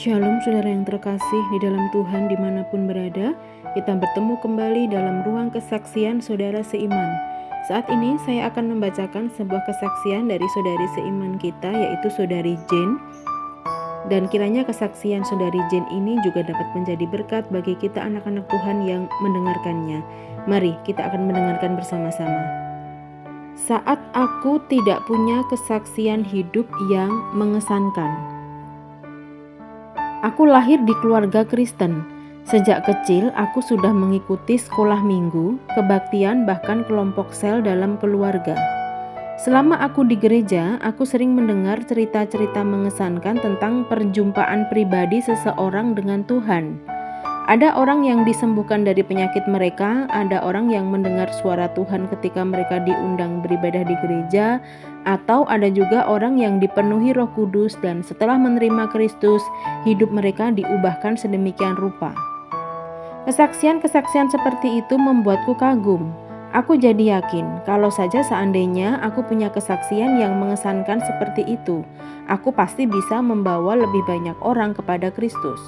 Shalom saudara yang terkasih di dalam Tuhan dimanapun berada. Kita bertemu kembali dalam ruang kesaksian saudara seiman. Saat ini saya akan membacakan sebuah kesaksian dari saudari seiman kita, yaitu saudari Jane. Dan kiranya kesaksian saudari Jane ini juga dapat menjadi berkat bagi kita anak-anak Tuhan yang mendengarkannya. Mari kita akan mendengarkan bersama-sama. Saat aku tidak punya kesaksian hidup yang mengesankan. Aku lahir di keluarga Kristen. Sejak kecil aku sudah mengikuti sekolah minggu, kebaktian bahkan kelompok sel dalam keluarga. Selama aku di gereja, aku sering mendengar cerita-cerita mengesankan tentang perjumpaan pribadi seseorang dengan Tuhan. Ada orang yang disembuhkan dari penyakit mereka, ada orang yang mendengar suara Tuhan ketika mereka diundang beribadah di gereja, atau ada juga orang yang dipenuhi Roh Kudus dan setelah menerima Kristus, hidup mereka diubahkan sedemikian rupa. Kesaksian-kesaksian seperti itu membuatku kagum. Aku jadi yakin kalau saja seandainya aku punya kesaksian yang mengesankan seperti itu, aku pasti bisa membawa lebih banyak orang kepada Kristus.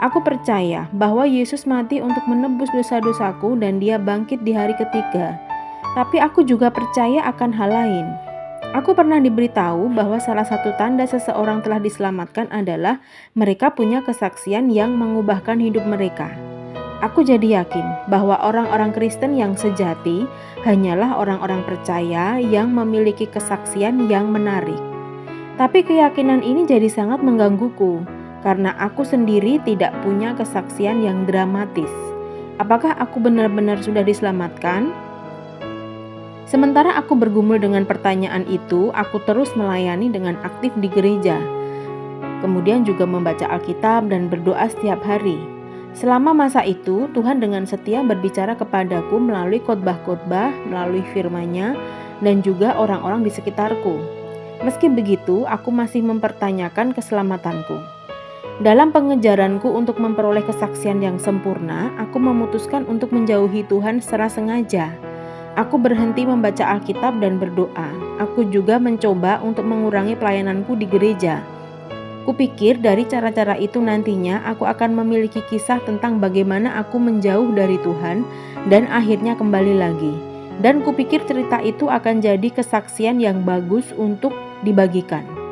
Aku percaya bahwa Yesus mati untuk menebus dosa-dosaku dan Dia bangkit di hari ketiga. Tapi aku juga percaya akan hal lain. Aku pernah diberitahu bahwa salah satu tanda seseorang telah diselamatkan adalah mereka punya kesaksian yang mengubahkan hidup mereka. Aku jadi yakin bahwa orang-orang Kristen yang sejati hanyalah orang-orang percaya yang memiliki kesaksian yang menarik. Tapi keyakinan ini jadi sangat menggangguku, karena aku sendiri tidak punya kesaksian yang dramatis. Apakah aku benar-benar sudah diselamatkan? Sementara aku bergumul dengan pertanyaan itu, aku terus melayani dengan aktif di gereja. Kemudian juga membaca Alkitab dan berdoa setiap hari. Selama masa itu, Tuhan dengan setia berbicara kepadaku melalui khotbah-khotbah, melalui firman-Nya, dan juga orang-orang di sekitarku. Meski begitu, aku masih mempertanyakan keselamatanku. Dalam pengejaranku untuk memperoleh kesaksian yang sempurna, aku memutuskan untuk menjauhi Tuhan secara sengaja. Aku berhenti membaca Alkitab dan berdoa. Aku juga mencoba untuk mengurangi pelayananku di gereja. Kupikir dari cara-cara itu nantinya aku akan memiliki kisah tentang bagaimana aku menjauh dari Tuhan dan akhirnya kembali lagi. Dan kupikir cerita itu akan jadi kesaksian yang bagus untuk dibagikan.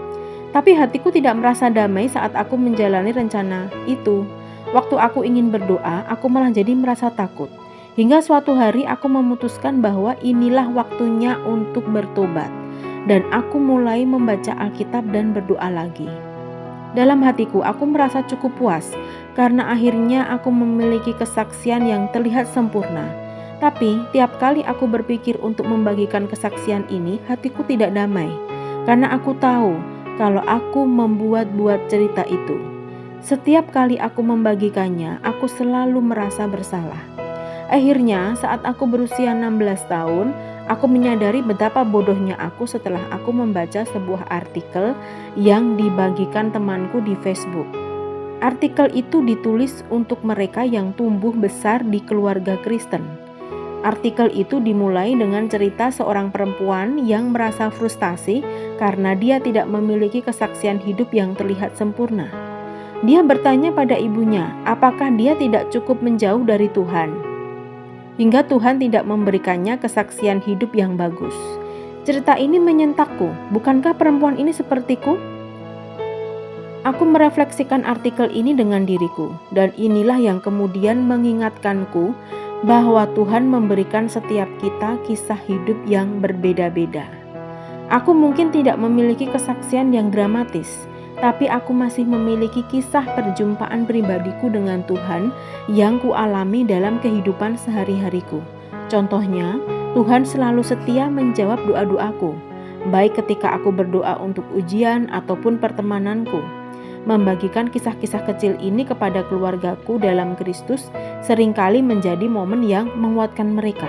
Tapi hatiku tidak merasa damai saat aku menjalani rencana itu. Waktu aku ingin berdoa, aku malah jadi merasa takut. Hingga suatu hari aku memutuskan bahwa inilah waktunya untuk bertobat. Dan aku mulai membaca Alkitab dan berdoa lagi. Dalam hatiku aku merasa cukup puas karena akhirnya aku memiliki kesaksian yang terlihat sempurna. Tapi tiap kali aku berpikir untuk membagikan kesaksian ini, hatiku tidak damai. Karena aku tahu kalau aku membuat-buat cerita itu. Setiap kali aku membagikannya, aku selalu merasa bersalah. Akhirnya, saat aku berusia 16 tahun, aku menyadari betapa bodohnya aku setelah aku membaca sebuah artikel yang dibagikan temanku di Facebook. Artikel itu ditulis untuk mereka yang tumbuh besar di keluarga Kristen. Artikel itu dimulai dengan cerita seorang perempuan yang merasa frustasi karena dia tidak memiliki kesaksian hidup yang terlihat sempurna. Dia bertanya pada ibunya, apakah dia tidak cukup menjauh dari Tuhan, hingga Tuhan tidak memberikannya kesaksian hidup yang bagus. Cerita ini menyentakku, bukankah perempuan ini sepertiku? Aku merefleksikan artikel ini dengan diriku, dan inilah yang kemudian mengingatkanku bahwa Tuhan memberikan setiap kita kisah hidup yang berbeda-beda. Aku mungkin tidak memiliki kesaksian yang dramatis, tapi aku masih memiliki kisah perjumpaan pribadiku dengan Tuhan yang kualami dalam kehidupan sehari-hariku. Contohnya, Tuhan selalu setia menjawab doa-doaku, baik ketika aku berdoa untuk ujian ataupun pertemananku. Membagikan kisah-kisah kecil ini kepada keluargaku dalam Kristus seringkali menjadi momen yang menguatkan mereka.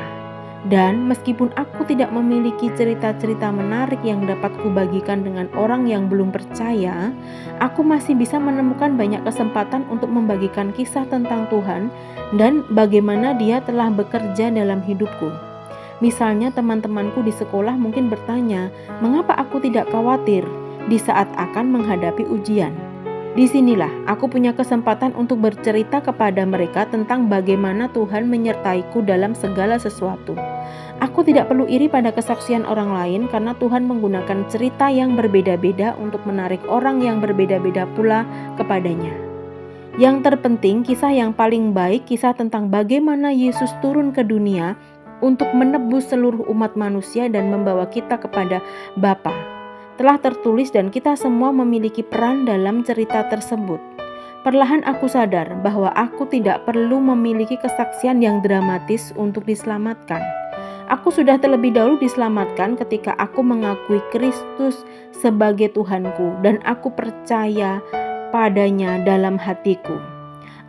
Dan meskipun aku tidak memiliki cerita-cerita menarik yang dapat kubagikan dengan orang yang belum percaya, aku masih bisa menemukan banyak kesempatan untuk membagikan kisah tentang Tuhan dan bagaimana Dia telah bekerja dalam hidupku. Misalnya teman-temanku di sekolah mungkin bertanya, mengapa aku tidak khawatir di saat akan menghadapi ujian? Disinilah aku punya kesempatan untuk bercerita kepada mereka tentang bagaimana Tuhan menyertaiku dalam segala sesuatu. Aku tidak perlu iri pada kesaksian orang lain karena Tuhan menggunakan cerita yang berbeda-beda untuk menarik orang yang berbeda-beda pula kepadanya. Yang terpenting, kisah yang paling baik, kisah tentang bagaimana Yesus turun ke dunia untuk menebus seluruh umat manusia dan membawa kita kepada Bapa, telah tertulis dan kita semua memiliki peran dalam cerita tersebut. Perlahan aku sadar bahwa aku tidak perlu memiliki kesaksian yang dramatis untuk diselamatkan. Aku sudah terlebih dahulu diselamatkan ketika aku mengakui Kristus sebagai Tuhanku dan aku percaya padanya dalam hatiku.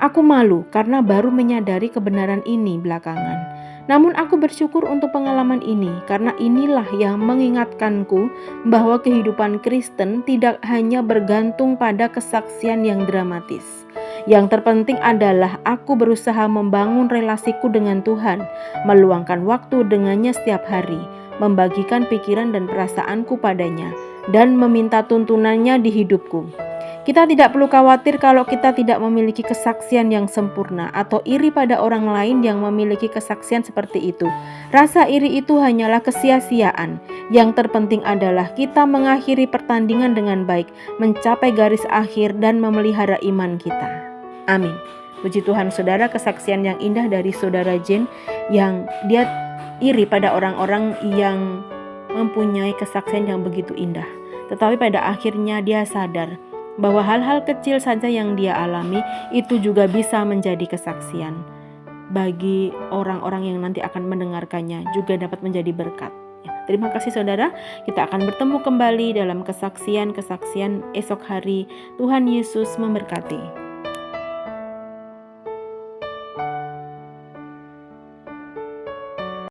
Aku malu karena baru menyadari kebenaran ini belakangan. Namun aku bersyukur untuk pengalaman ini karena inilah yang mengingatkanku bahwa kehidupan Kristen tidak hanya bergantung pada kesaksian yang dramatis. Yang terpenting adalah aku berusaha membangun relasiku dengan Tuhan, meluangkan waktu dengannya setiap hari, membagikan pikiran dan perasaanku padanya, dan meminta tuntunannya di hidupku. Kita tidak perlu khawatir kalau kita tidak memiliki kesaksian yang sempurna atau iri pada orang lain yang memiliki kesaksian seperti itu. Rasa iri itu hanyalah kesia-siaan. Yang terpenting adalah kita mengakhiri pertandingan dengan baik, mencapai garis akhir dan memelihara iman kita. Amin. Puji Tuhan saudara, kesaksian yang indah dari saudara Jane yang dia iri pada orang-orang yang mempunyai kesaksian yang begitu indah. Tetapi pada akhirnya dia sadar bahwa hal-hal kecil saja yang dia alami itu juga bisa menjadi kesaksian bagi orang-orang yang nanti akan mendengarkannya, juga dapat menjadi berkat. Terima kasih saudara, kita akan bertemu kembali dalam kesaksian-kesaksian esok hari. Tuhan Yesus memberkati.